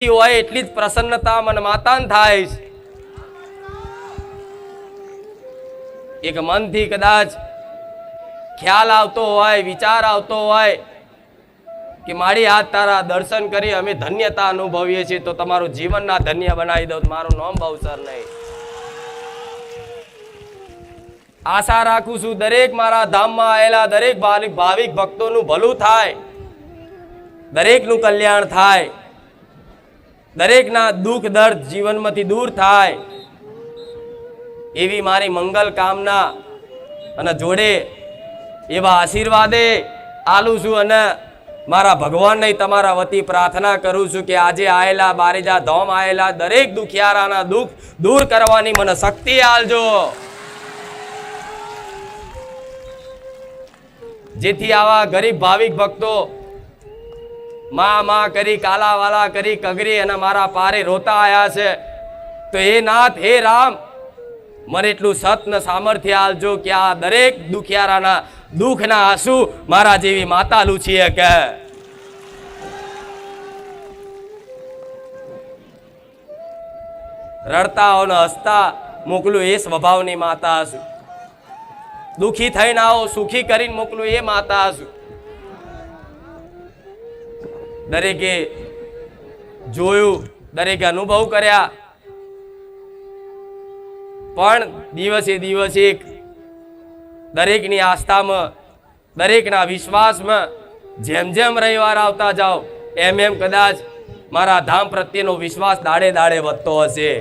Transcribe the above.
હોય એટલી જ પ્રસન્નતા મન માતાન થાય છે। એક મનથી કદાચ ખ્યાલ આવતો હોય, વિચાર આવતો હોય કે મારી આજ તારા દર્શન કરી અમે ધન્યતા અનુભવીએ છીએ, તો તમારું જીવનના ધન્ય બનાવી દઉં, મારું નામ ભવસર નહીં। આશા રાખું છું દરેક મારા ધામમાં આવેલા દરેક ભાવિક ભક્તોનું ભલું થાય, દરેકનું કલ્યાણ થાય, દરેકના દુઃખ દર્દ જીવનમાંથી દૂર થાય એવી મારી મંગલ કામના અને જોડે એવા આશીર્વાદે આલું છું અને મારા ભગવાનને તમારા વતી પ્રાર્થના કરું છું કે આજે આયેલા બારેજા ધામ આયેલા દરેક દુખિયારાના દુઃખ દૂર કરવાની મને શક્તિ આલજો, જેથી આવા ગરીબ ભાવિક ભક્તો માં કરી કાલાવાલા કરી કગરી અને મારા પારે રોતા આયા છે, તો હે નાથ હે રામ મને એટલું સત ને સામર્થ્ય આલજો કે આ દરેક દુખિયારાના દુઃખના આંસુ મારા જેવી માતા લૂછી કે રડતા હો ને હસતા મોકલું એ સ્વભાવની માતા હશું, દુખી થઈને આવો સુખી કરીને મોકલું એ માતા હશું। દરેકે જોયું, દરેકે અનુભવ કર્યા, પણ દિવસે દિવસે દરેકની આસ્થામાં દરેકના વિશ્વાસમાં જેમ જેમ રવિવાર આવતા જાઓ એમ એમ કદાચ મારા ધામ પ્રત્યેનો વિશ્વાસ દાડે દાડે વધતો હશે।